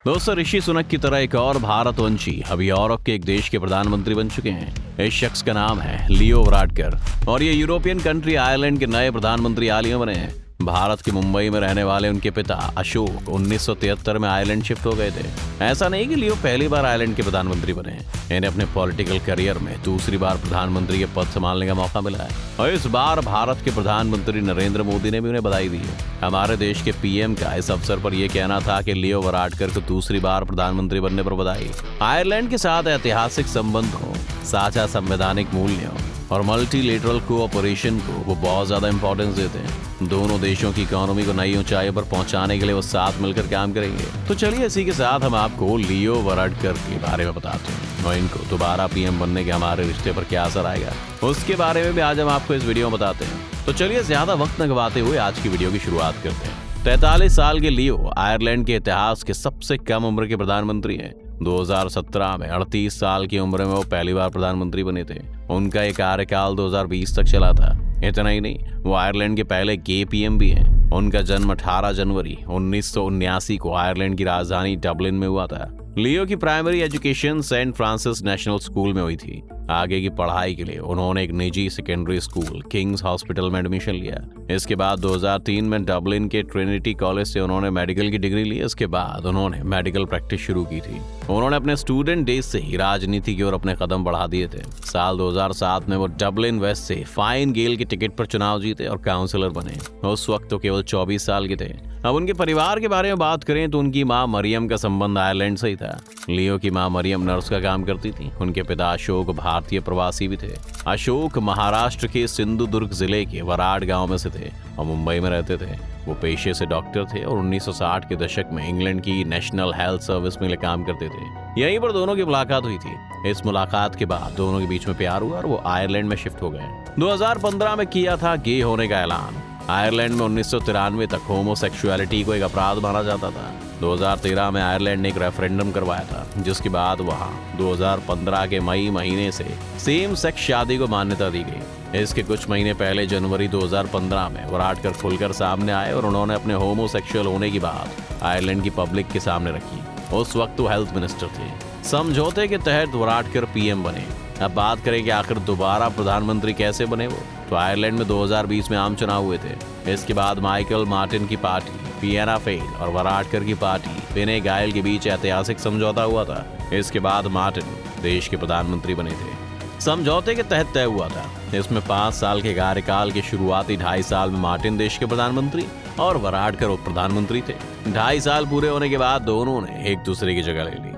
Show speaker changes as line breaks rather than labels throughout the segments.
दोस्तों, ऋषि सुनक की तरह एक और भारतवंशी अभी यूरोप के एक देश के प्रधानमंत्री बन चुके हैं। इस शख्स का नाम है लियो वराडकर और ये यूरोपियन कंट्री आयरलैंड के नए प्रधानमंत्री हाल ही में बने हैं। भारत के मुंबई में रहने वाले उनके पिता अशोक 1973 में आयरलैंड शिफ्ट हो गए थे। ऐसा नहीं कि लियो पहली बार आयरलैंड के प्रधानमंत्री बने हैं। इन्हें अपने पॉलिटिकल करियर में दूसरी बार प्रधानमंत्री के पद संभालने का मौका मिला है और इस बार भारत के प्रधानमंत्री नरेंद्र मोदी ने भी उन्हें बधाई दी है। हमारे देश के पीएम का इस अवसर पर यह कहना था कि लियो वराडकर को दूसरी बार प्रधानमंत्री बनने पर बधाई। आयरलैंड के साथ ऐतिहासिक संबंधों, साझा संवैधानिक मूल्यों और मल्टीलेटरल कोऑपरेशन को वो बहुत ज्यादा इंपॉर्टेंस देते हैं। दोनों देशों की इकोनॉमी को नई ऊंचाई पर पहुंचाने के लिए वो साथ मिलकर काम करेंगे। तो चलिए इसी के साथ हम आपको लियो वराडकर के बारे में बताते हैं और इनको दोबारा पीएम बनने के हमारे रिश्ते पर क्या असर आएगा उसके बारे में भी आज हम आपको इस वीडियो में बताते हैं। तो चलिए ज्यादा वक्त न गवाते हुए आज की वीडियो की शुरुआत करते हैं। 43 साल के लियो आयरलैंड के इतिहास के सबसे कम उम्र के प्रधानमंत्री हैं। 2017 में 38 साल की उम्र में वो पहली बार प्रधानमंत्री बने थे। उनका ये कार्यकाल 2020 तक चला था। इतना ही नहीं, वो आयरलैंड के पहले गे पीएम भी हैं। उनका जन्म 18 जनवरी 1979 को आयरलैंड की राजधानी डबलिन में हुआ था। लियो की primary education Saint Francis National School में हुई थी। आगे की पढ़ाई के लिए उन्होंने एक निजी सेकेंडरी स्कूल किंग्स हॉस्पिटल में एडमिशन लिया। इसके बाद 2003 में डबलिन के ट्रिनिटी कॉलेज से उन्होंने मेडिकल की डिग्री ली। इसके बाद उन्होंने मेडिकल प्रैक्टिस शुरू की थी। उन्होंने अपने स्टूडेंट डेज से ही राजनीति की ओर अपने कदम बढ़ा दिए थे। साल 2007 में वो डबलिन वेस्ट से फाइन गेल के टिकट पर चुनाव जीते और काउंसलर बने। उस वक्त तो केवल 24 साल के थे। अब उनके परिवार के बारे में बात करें तो उनकी मां मरियम का संबंध आयरलैंड से ही था। लियो की मां मरियम नर्स का काम करती थी। उनके पिता अशोक भारतीय प्रवासी भी थे। अशोक महाराष्ट्र के सिंधुदुर्ग जिले के वराड गांव में से थे और मुंबई में रहते थे। वो पेशे से डॉक्टर थे और 1960 के दशक में इंग्लैंड की नेशनल हेल्थ सर्विस में काम करते थे। यहीं पर दोनों की मुलाकात हुई थी। इस मुलाकात के बाद दोनों के बीच में प्यार हुआ और वो आयरलैंड में शिफ्ट हो गए। 2015 में किया था गे होने का ऐलान। आयरलैंड में 1993 तक होमोसेक्सुअलिटी को एक अपराध माना जाता था। 2013 में आयरलैंड ने एक रेफरेंडम करवाया था, जिसके बाद वहां 2015 के मई महीने से सेम सेक्स शादी को मान्यता दी गई। इसके कुछ महीने पहले जनवरी 2015 में वराडकर खुलकर सामने आए और उन्होंने अपने होमोसेक्सुअल होने की बात आयरलैंड की पब्लिक के सामने रखी। उस वक्त वो हेल्थ मिनिस्टर थे। समझौते के तहत वराडकर पीएम बने। अब बात करें कि आखिर दोबारा प्रधानमंत्री कैसे बने वो, तो आयरलैंड में 2020 में आम चुनाव हुए थे। इसके बाद माइकल मार्टिन की पार्टी फियाना फेल और वराडकर की पार्टी फिने गायल के बीच ऐतिहासिक समझौता हुआ था। इसके बाद मार्टिन देश के प्रधानमंत्री बने थे। समझौते के तहत तय हुआ था। इसमें 5 साल के कार्यकाल के शुरुआती 2.5 साल में मार्टिन देश के प्रधानमंत्री और वराडकर उप प्रधानमंत्री थे। 2.5 साल पूरे होने के बाद दोनों ने एक दूसरे की जगह ले ली।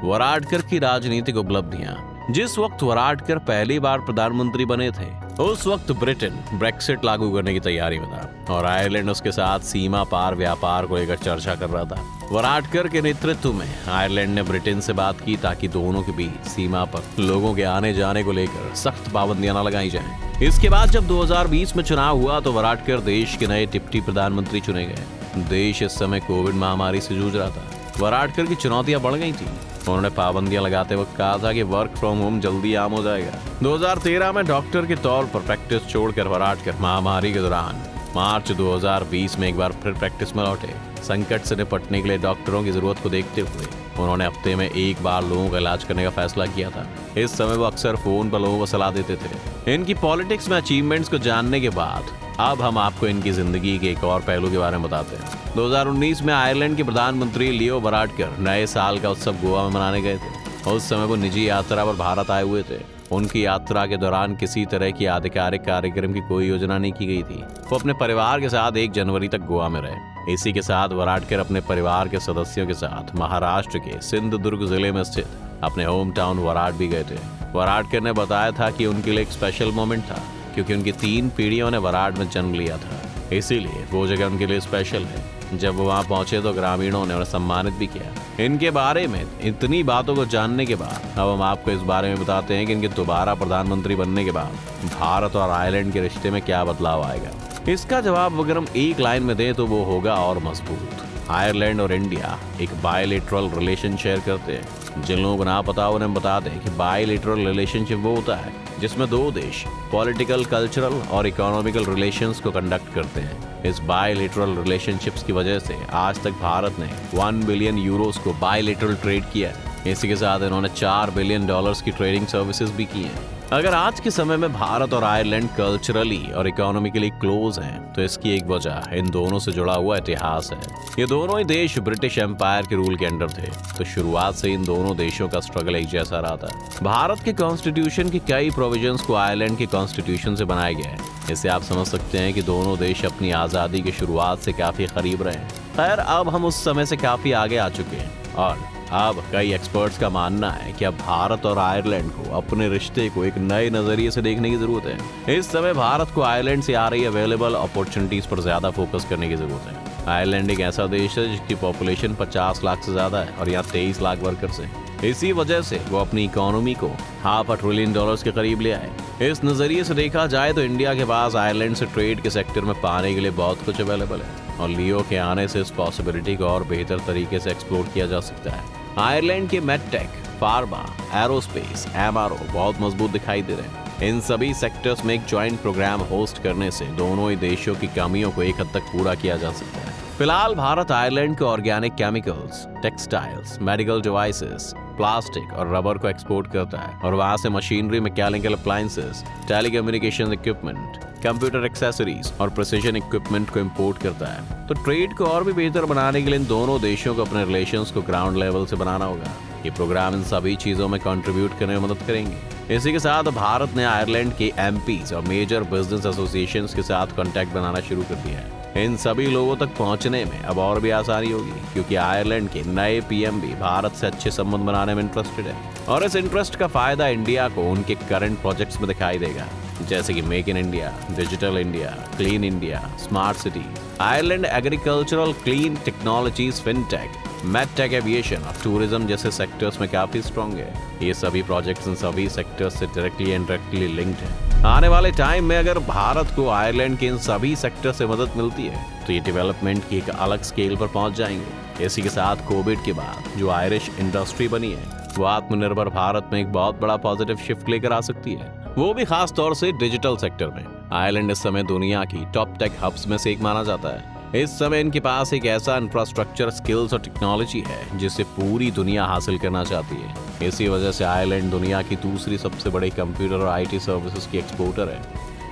वराडकर की राजनीतिक उपलब्धियां। जिस वक्त वराडकर पहली बार प्रधानमंत्री बने थे, उस वक्त ब्रिटेन ब्रेक्सिट लागू करने की तैयारी में था और आयरलैंड उसके साथ सीमा पार व्यापार को लेकर चर्चा कर रहा था। वराडकर के नेतृत्व में आयरलैंड ने ब्रिटेन से बात की ताकि दोनों के बीच सीमा पर लोगों के आने जाने को लेकर सख्त पाबंदियां न लगाई जाएं। इसके बाद जब 2020 में चुनाव हुआ तो वराडकर देश के नए डिप्टी प्रधानमंत्री चुने गए। देश इस समय कोविड महामारी से जूझ रहा था। वराडकर की चुनौतियां बढ़ गई थी। उन्होंने पाबंदियां लगाते वक्त कहा था कि वर्क फ्रॉम होम जल्दी आम हो जाएगा। 2013 में डॉक्टर के तौर पर प्रैक्टिस छोड़कर वराडकर महामारी के दौरान मार्च 2020 में एक बार फिर प्रैक्टिस में लौटे। संकट से निपटने के लिए डॉक्टरों की जरूरत को देखते हुए उन्होंने हफ्ते में एक बार लोगों का इलाज करने का फैसला किया था। इस समय वो अक्सर फोन पर लोगों को सलाह देते थे। इनकी पॉलिटिक्स में अचीवमेंट्स को जानने के बाद अब हम आपको इनकी जिंदगी के एक और पहलू के बारे में बताते हैं। 2019 में आयरलैंड के प्रधानमंत्री लियो वराडकर नए साल का उत्सव गोवा में मनाने गए थे। उस समय वो निजी यात्रा पर भारत आए हुए थे। उनकी यात्रा के दौरान किसी तरह की आधिकारिक कार्यक्रम की कोई योजना नहीं की गई थी। वो अपने परिवार के साथ 1 जनवरी तक गोवा में रहे। इसी के साथ वराडकर अपने परिवार के सदस्यों के साथ महाराष्ट्र के सिंधुदुर्ग जिले में स्थित अपने होम टाउन वराड भी गए थे। वराडकर ने बताया था कि उनके लिए एक स्पेशल मोमेंट था क्योंकि उनकी 3 पीढ़ियों ने वराड में जन्म लिया था, इसीलिए वो जगह उनके लिए स्पेशल है। जब वो वहाँ पहुंचे तो ग्रामीणों ने उन्हें सम्मानित भी किया। इनके बारे में इतनी बातों को जानने के बाद अब हम आपको इस बारे में बताते हैं कि इनके दोबारा प्रधानमंत्री बनने के बाद भारत और आयरलैंड के रिश्ते में क्या बदलाव आएगा। इसका जवाब अगर हम एक लाइन में दें तो वो होगा और मजबूत। आयरलैंड और इंडिया एक बायलैटरल रिलेशन शेयर करते हैं। जिन लोगों को ना पता उन्हें बता दें कि बायलैटरल रिलेशनशिप वो होता है जिसमें दो देश पॉलिटिकल, कल्चरल और इकोनॉमिकल रिलेशंस को कंडक्ट करते हैं। इस बायलैटरल रिलेशनशिप्स की वजह से आज तक भारत ने 1 बिलियन यूरोस को बायलैटरल ट्रेड किया है। इसी के साथ इन्होंने 4 बिलियन डॉलर्स की ट्रेडिंग सर्विसेज भी की हैं। अगर आज के समय में भारत और आयरलैंड कल्चरली और इकोनॉमिकली क्लोज हैं, तो इसकी एक वजह इन दोनों से जुड़ा हुआ इतिहास है। ये दोनों ही देश ब्रिटिश एम्पायर के रूल के अंडर थे, तो शुरुआत से इन दोनों देशों का स्ट्रगल एक जैसा रहा था। भारत के कॉन्स्टिट्यूशन के कई प्रोविजंस को आयरलैंड के कॉन्स्टिट्यूशन से बनाया गया है। इससे आप समझ सकते हैं कि दोनों देश अपनी आजादी की शुरुआत से काफी करीब रहे हैं। खैर, अब हम उस समय से काफी आगे आ चुके हैं और अब कई एक्सपर्ट्स का मानना है कि अब भारत और आयरलैंड को अपने रिश्ते को एक नए नजरिए से देखने की जरूरत है। इस समय भारत को आयरलैंड से आ रही अवेलेबल अपॉर्चुनिटीज पर ज्यादा फोकस करने की जरूरत है। आयरलैंड एक ऐसा देश है जिसकी पॉपुलेशन 50 लाख से ज्यादा है और यहाँ 23 लाख वर्कर्स हैं। इसी वजह से वो अपनी इकोनॉमी को $500 ट्रिलियन के करीब ले आए। इस नजरिए से देखा जाए तो इंडिया के पास आयरलैंड से ट्रेड के सेक्टर में पाने के लिए बहुत कुछ अवेलेबल है और लियो के आने से इस पॉसिबिलिटी को और बेहतर तरीके से एक्सप्लोर किया जा सकता है। आयरलैंड के मेडटेक, फार्मा, एरोस्पेस, एमआरओ बहुत मजबूत दिखाई दे रहे हैं। इन सभी सेक्टर्स में एक ज्वाइंट प्रोग्राम होस्ट करने से दोनों ही देशों की कमियों को एक हद तक पूरा किया जा सकता है। फिलहाल भारत आयरलैंड को organic chemicals, textiles, medical devices, plastic और रबर को एक्सपोर्ट करता है और वहां से machinery, mechanical appliances, telecommunication equipment, computer accessories और प्रिसीजन इक्विपमेंट को इंपोर्ट करता है। तो ट्रेड को और भी बेहतर बनाने के लिए इन दोनों देशों को अपने रिलेशंस को ग्राउंड लेवल से बनाना होगा। ये प्रोग्राम इन सभी चीजों में कंट्रीब्यूट करने में मदद करेंगे। इसी के साथ भारत ने आयरलैंड के एमपीज और मेजर बिजनेस एसोसिएशंस के साथ कांटेक्ट बनाना शुरू कर दिया है। इन सभी लोगों तक पहुंचने में अब और भी आसानी होगी क्योंकि आयरलैंड के नए पीएम भी भारत से अच्छे संबंध बनाने में इंटरेस्टेड है और इस इंटरेस्ट का फायदा इंडिया को उनके करंट प्रोजेक्ट्स में दिखाई देगा, जैसे कि make in India, digital India, clean India, smart city. Ireland agricultural, clean technologies, fintech, medtech, aviation और टूरिज्म जैसे सेक्टर्स में काफी स्ट्रॉन्ग है। ये सभी प्रोजेक्ट्स इन सभी सेक्टर्स से डायरेक्टली एंड इनडायरेक्टली लिंक्ड है। आने वाले टाइम में अगर भारत को आयरलैंड के इन सभी सेक्टर से मदद मिलती है तो ये डेवलपमेंट की एक अलग स्केल पर पहुंच जाएंगे। इसी के साथ कोविड के बाद जो आयरिश इंडस्ट्री बनी है वो आत्मनिर्भर भारत में एक बहुत बड़ा पॉजिटिव शिफ्ट लेकर आ सकती है, वो भी खास तौर से डिजिटल सेक्टर में। आयरलैंड इस समय दुनिया की टॉप टेक हब्स में से एक माना जाता है। इस समय इनके पास एक ऐसा इंफ्रास्ट्रक्चर, स्किल्स और टेक्नोलॉजी है जिसे पूरी दुनिया हासिल करना चाहती है। इसी वजह से आयरलैंड दुनिया की दूसरी सबसे बड़ी कंप्यूटर और आईटी सर्विसेज की एक्सपोर्टर है।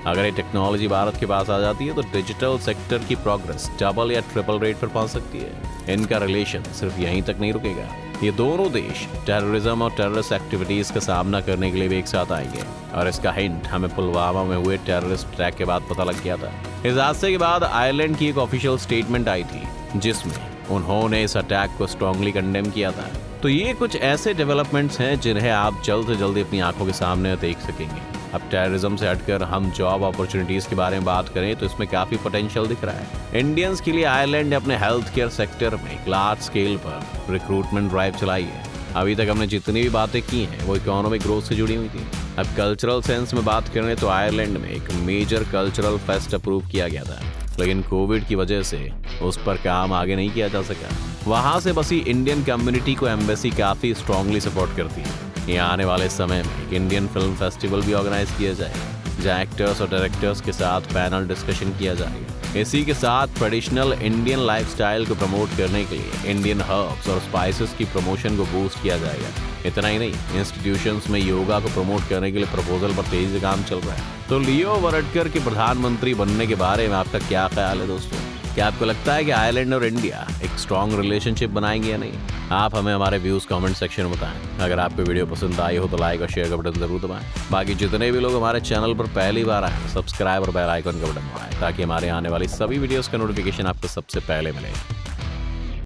अगर ये टेक्नोलॉजी भारत के पास आ जाती है तो डिजिटल सेक्टर की प्रोग्रेस डबल या ट्रिपल रेट पर पहुंच सकती है। इनका रिलेशन सिर्फ यहीं तक नहीं रुकेगा, ये दोनों देश टेररिज्म और टेररिस्ट एक्टिविटीज का सामना करने के लिए भी एक साथ आएंगे और इसका हिंट हमें पुलवामा में हुए टेररिस्ट अटैक के बाद पता लग गया था। इस हादसे के बाद आयरलैंड की एक ऑफिशियल स्टेटमेंट आई थी जिसमें उन्होंने इस अटैक को स्ट्रांगली कंडेम किया था। तो ये कुछ ऐसे डेवलपमेंट्स हैं जिन्हें आप जल्द से जल्द अपनी आंखों के सामने देख सकेंगे। अब टेररिज्म से हटकर हम जॉब अपॉर्चुनिटीज के बारे में बात करें तो इसमें काफी पोटेंशियल दिख रहा है। इंडियंस के लिए आयरलैंड ने अपने हेल्थ केयर सेक्टर में एक लार्ज स्केल पर रिक्रूटमेंट ड्राइव चलाई है। अभी तक हमने जितनी भी बातें की हैं वो इकोनॉमिक ग्रोथ से जुड़ी हुई थी। अब कल्चरल सेंस में बात करें तो आयरलैंड में एक मेजर कल्चरल फेस्ट अप्रूव किया गया था, लेकिन कोविड की वजह से उस पर काम आगे नहीं किया जा सका। वहां से बसी इंडियन कम्युनिटी को एम्बेसी काफी स्ट्रांगली सपोर्ट करती है। यहाँ आने वाले समय में एक इंडियन फिल्म फेस्टिवल भी ऑर्गेनाइज किया जाएगा जहाँ एक्टर्स और डायरेक्टर्स के साथ पैनल डिस्कशन किया जाएगा। इसी के साथ ट्रेडिशनल इंडियन लाइफस्टाइल को प्रमोट करने के लिए इंडियन हर्ब्स और स्पाइसेस की प्रमोशन को बूस्ट किया जाएगा। इतना ही नहीं, इंस्टीट्यूशंस में योगा को प्रमोट करने के लिए प्रपोजल पर तेजी से काम चल रहा है। तो लियो वाराडकर के प्रधानमंत्री बनने के बारे में आपका क्या ख्याल है दोस्तों? क्या आपको लगता है कि आयरलैंड और इंडिया एक स्ट्रॉन्ग रिलेशनशिप बनाएंगे या नहीं? आप हमें हमारे व्यूज कमेंट सेक्शन में बताएं। अगर आपको वीडियो पसंद आई हो तो लाइक और शेयर का बटन जरूर दबाएं। बाकी जितने भी लोग हमारे चैनल पर पहली बार आए, सब्सक्राइब और बेल आइकन का बटन दबाएं ताकि हमारे आने वाली सभी वीडियोस का नोटिफिकेशन आपको सबसे पहले मिले।